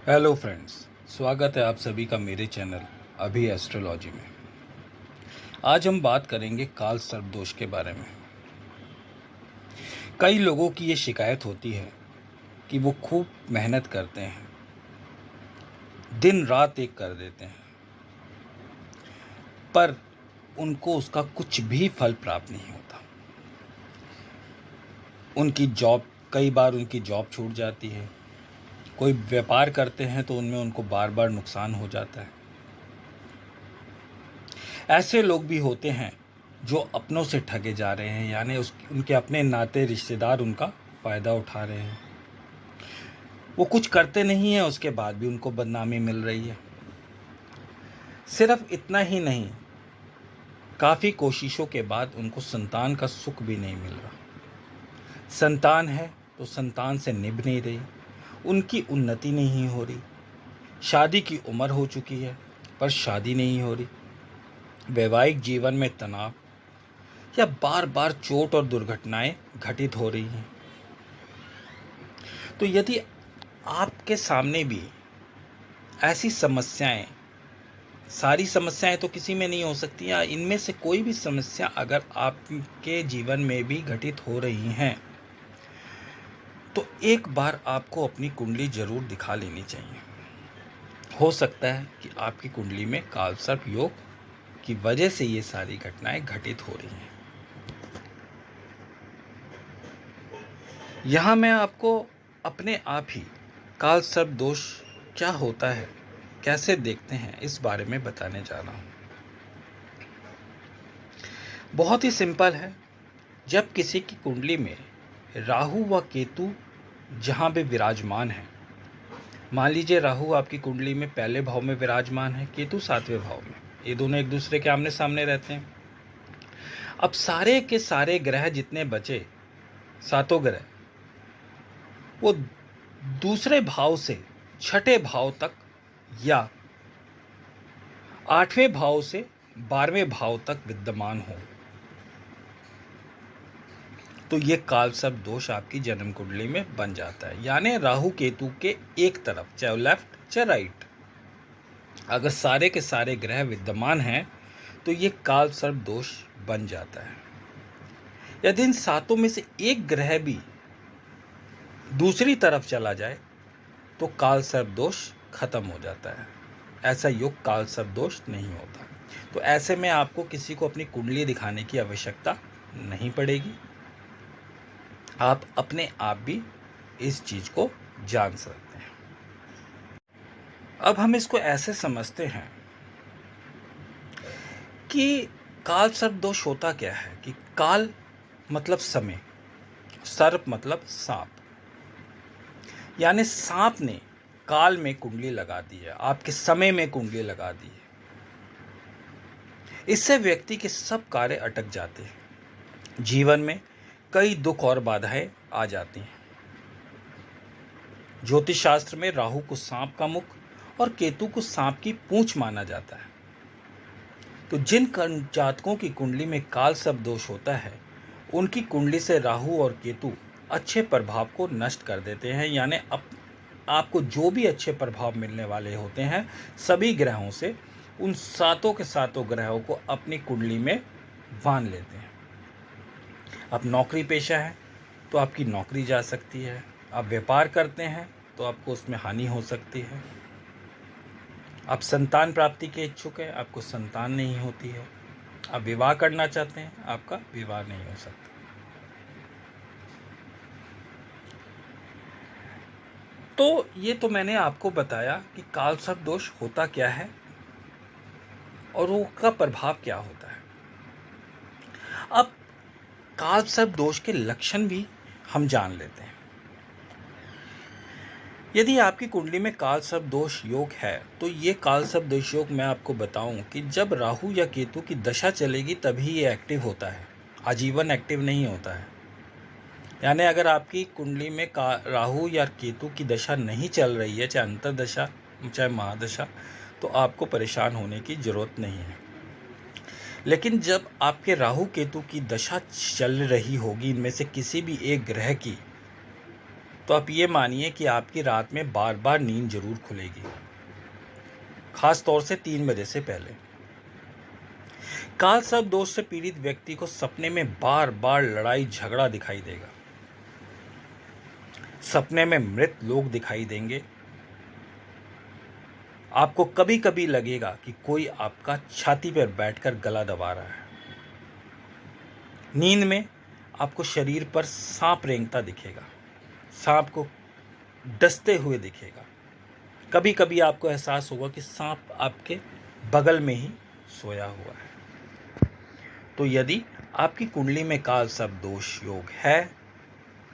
Hello friends, स्वागत है आप सभी का मेरे चैनल अभी एस्ट्रोलॉजी में। आज हम बात करेंगे काल सर्प दोष के बारे में। कई लोगों की ये शिकायत होती है कि वो खूब मेहनत करते हैं, दिन रात एक कर देते हैं, पर उनको उसका कुछ भी फल प्राप्त नहीं होता। कई बार उनकी जॉब छूट जाती है। कोई व्यापार करते हैं तो उनमें उनको बार बार नुकसान हो जाता है। ऐसे लोग भी होते हैं जो अपनों से ठगे जा रहे हैं, यानी उनके अपने नाते रिश्तेदार उनका फ़ायदा उठा रहे हैं। वो कुछ करते नहीं हैं, उसके बाद भी उनको बदनामी मिल रही है। सिर्फ इतना ही नहीं, काफ़ी कोशिशों के बाद उनको संतान का सुख भी नहीं मिल रहा। संतान है तो संतान से निभ नहीं रही, उनकी उन्नति नहीं हो रही। शादी की उम्र हो चुकी है पर शादी नहीं हो रही। वैवाहिक जीवन में तनाव या बार बार चोट और दुर्घटनाएं घटित हो रही हैं। तो यदि आपके सामने भी ऐसी समस्याएं, सारी समस्याएं तो किसी में नहीं हो सकती, या इनमें से कोई भी समस्या अगर आपके जीवन में भी घटित हो रही हैं, तो एक बार आपको अपनी कुंडली जरूर दिखा लेनी चाहिए। हो सकता है कि आपकी कुंडली में कालसर्प योग की वजह से ये सारी घटनाएं घटित हो रही हैं। यहाँ मैं आपको अपने आप ही कालसर्प दोष क्या होता है, कैसे देखते हैं, इस बारे में बताने जा रहा हूँ। बहुत ही सिंपल है। जब किसी की कुंडली में राहु व केतु जहाँ भी विराजमान है, मान लीजिए राहु आपकी कुंडली में पहले भाव में विराजमान है, केतु सातवें भाव में, ये दोनों एक दूसरे के आमने सामने रहते हैं। अब सारे के सारे ग्रह जितने बचे, सातों ग्रह, वो दूसरे भाव से छठे भाव तक या आठवें भाव से 12वें भाव तक विद्यमान हो, तो ये कालसर्प दोष आपकी जन्म कुंडली में बन जाता है। यानी राहु केतु के एक तरफ, चाहे लेफ्ट चाहे राइट, अगर सारे के सारे ग्रह विद्यमान हैं तो ये कालसर्प दोष बन जाता है। यदि इन सातों में से एक ग्रह भी दूसरी तरफ चला जाए तो कालसर्प दोष खत्म हो जाता है। ऐसा योग कालसर्प दोष नहीं होता। तो ऐसे में आपको किसी को अपनी कुंडली दिखाने की आवश्यकता नहीं पड़ेगी। आप अपने आप भी इस चीज को जान सकते हैं। अब हम इसको ऐसे समझते हैं कि काल सर्प दोष होता क्या है कि काल मतलब समय, सर्प मतलब सांप, यानी सांप ने काल में कुंडली लगा दी है, आपके समय में कुंडली लगा दी है। इससे व्यक्ति के सब कार्य अटक जाते हैं, जीवन में कई दुख और बाधाएं आ जाती हैं। ज्योतिष शास्त्र में राहु को सांप का मुख और केतु को सांप की पूंछ माना जाता है। तो जिन जातकों की कुंडली में काल सर्प दोष होता है, उनकी कुंडली से राहु और केतु अच्छे प्रभाव को नष्ट कर देते हैं। यानी आपको जो भी अच्छे प्रभाव मिलने वाले होते हैं सभी ग्रहों से, उन सातों के सातों ग्रहों को अपनी कुंडली में बांध लेते हैं। अब नौकरी पेशा है तो आपकी नौकरी जा सकती है। आप व्यापार करते हैं तो आपको उसमें हानि हो सकती है। आप संतान प्राप्ति के इच्छुक हैं, आपको संतान नहीं होती है। आप विवाह करना चाहते हैं, आपका विवाह नहीं हो सकता। तो ये तो मैंने आपको बताया कि कालसर्प दोष होता क्या है और उसका प्रभाव क्या होता है। अब कालसर्प दोष के लक्षण भी हम जान लेते हैं। यदि आपकी कुंडली में कालसर्प दोष योग है तो ये कालसर्प दोष योग मैं आपको बताऊं कि जब राहु या केतु की दशा चलेगी तभी ये एक्टिव होता है, आजीवन एक्टिव नहीं होता है। यानी अगर आपकी कुंडली में राहु या केतु की दशा नहीं चल रही है, चाहे अंतर्दशा चाहे महादशा, तो आपको परेशान होने की जरूरत नहीं है। लेकिन जब आपके राहु केतु की दशा चल रही होगी, इनमें से किसी भी एक ग्रह की, तो आप ये मानिए कि आपकी रात में बार बार नींद जरूर खुलेगी, खास तौर से 3 बजे से पहले। काल सर्प दोष से पीड़ित व्यक्ति को सपने में बार बार लड़ाई झगड़ा दिखाई देगा। सपने में मृत लोग दिखाई देंगे। आपको कभी कभी लगेगा कि कोई आपका छाती पर बैठकर गला दबा रहा है। नींद में आपको शरीर पर सांप रेंगता दिखेगा, सांप को डसते हुए दिखेगा। कभी कभी आपको एहसास होगा कि सांप आपके बगल में ही सोया हुआ है। तो यदि आपकी कुंडली में काल सर्प दोष योग है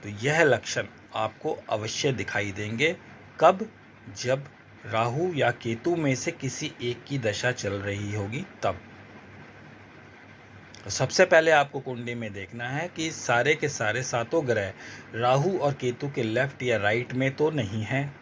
तो यह लक्षण आपको अवश्य दिखाई देंगे। कब? जब राहु या केतु में से किसी एक की दशा चल रही होगी तब। तो सबसे पहले आपको कुंडली में देखना है कि सारे के सारे सातों ग्रह राहु और केतु के लेफ्ट या राइट में तो नहीं हैं।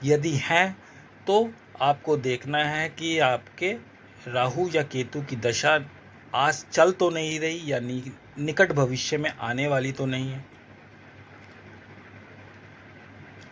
यदि हैं तो आपको देखना है कि आपके राहु या केतु की दशा आज चल तो नहीं रही या निकट भविष्य में आने वाली तो नहीं है।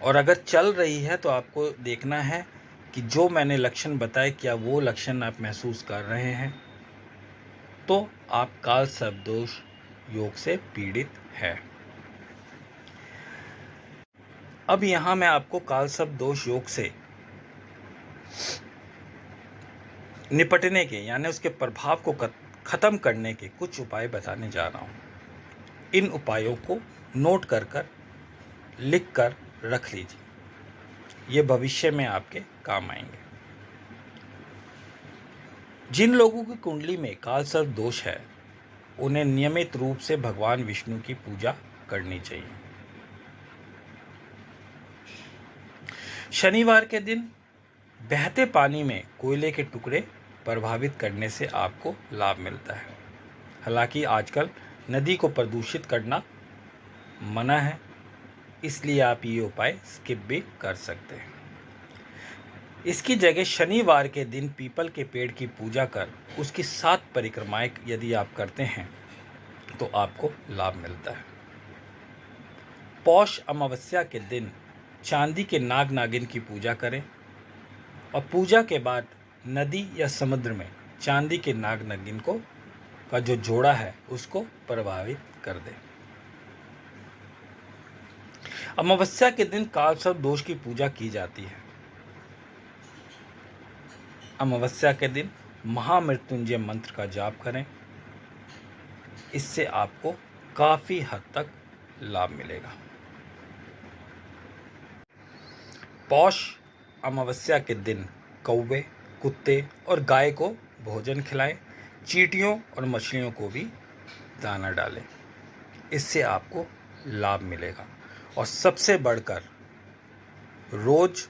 और अगर चल रही है तो आपको देखना है कि जो मैंने लक्षण बताए क्या वो लक्षण आप महसूस कर रहे हैं, तो आप काल सर्प दोष योग से पीड़ित है। अब यहां मैं आपको काल सर्प दोष योग से निपटने के यानी उसके प्रभाव को खत्म करने के कुछ उपाय बताने जा रहा हूं। इन उपायों को नोट कर लिख कर रख लीजिए, ये भविष्य में आपके काम आएंगे। जिन लोगों की कुंडली में काल सर्प दोष है उन्हें नियमित रूप से भगवान विष्णु की पूजा करनी चाहिए। शनिवार के दिन बहते पानी में कोयले के टुकड़े प्रभावित करने से आपको लाभ मिलता है। हालांकि आजकल नदी को प्रदूषित करना मना है, इसलिए आप ये उपाय स्किप भी कर सकते हैं। इसकी जगह शनिवार के दिन पीपल के पेड़ की पूजा कर उसकी 7 परिक्रमाएं यदि आप करते हैं तो आपको लाभ मिलता है। पौष अमावस्या के दिन चांदी के नाग नागिन की पूजा करें और पूजा के बाद नदी या समुद्र में चांदी के नाग नागिन का जो जोड़ा है उसको प्रभावित कर दें। अमावस्या के दिन काल सर्प दोष की पूजा की जाती है। अमावस्या के दिन महामृत्युंजय मंत्र का जाप करें, इससे आपको काफी हद तक लाभ मिलेगा। पौष अमावस्या के दिन कौवे, कुत्ते और गाय को भोजन खिलाएं। चींटियों और मछलियों को भी दाना डालें, इससे आपको लाभ मिलेगा। और सबसे बढ़कर रोज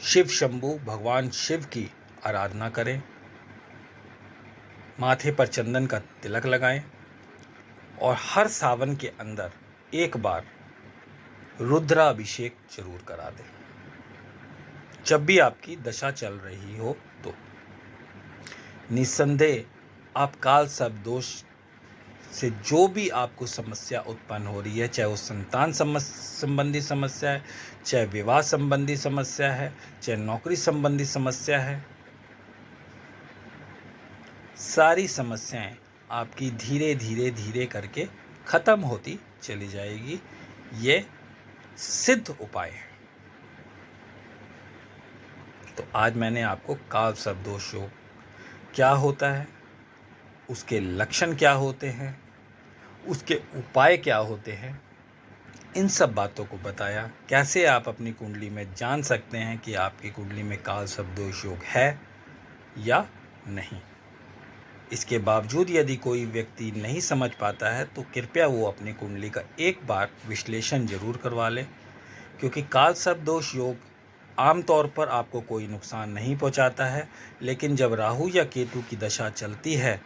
शिव शंभू भगवान शिव की आराधना करें, माथे पर चंदन का तिलक लगाएं और हर सावन के अंदर एक बार रुद्राभिषेक जरूर करा दें जब भी आपकी दशा चल रही हो तो। निस्संदेह आप काल सर्प दोष से जो भी आपको समस्या उत्पन्न हो रही है, चाहे वो संतान संबंधी समस्या है, चाहे विवाह संबंधी समस्या है, चाहे नौकरी संबंधी समस्या है, सारी समस्याएं आपकी धीरे धीरे धीरे करके खत्म होती चली जाएगी। ये सिद्ध उपाय है। तो आज मैंने आपको काल सर्प दोष योग क्या होता है, उसके लक्षण क्या होते हैं, उसके उपाय क्या होते हैं, इन सब बातों को बताया। कैसे आप अपनी कुंडली में जान सकते हैं कि आपकी कुंडली में काल सर्प दोष योग है या नहीं। इसके बावजूद यदि कोई व्यक्ति नहीं समझ पाता है तो कृपया वो अपनी कुंडली का एक बार विश्लेषण जरूर करवा ले, क्योंकि काल सर्प दोष योग आमतौर पर आपको कोई नुकसान नहीं पहुंचाता है, लेकिन जब राहु या केतु की दशा चलती है,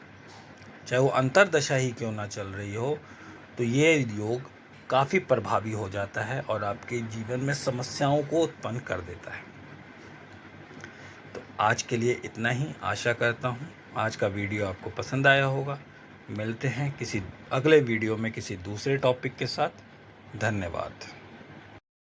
चाहे वो अंतरदशा ही क्यों ना चल रही हो, तो ये योग काफ़ी प्रभावी हो जाता है और आपके जीवन में समस्याओं को उत्पन्न कर देता है। तो आज के लिए इतना ही। आशा करता हूँ आज का वीडियो आपको पसंद आया होगा। मिलते हैं किसी अगले वीडियो में किसी दूसरे टॉपिक के साथ। धन्यवाद।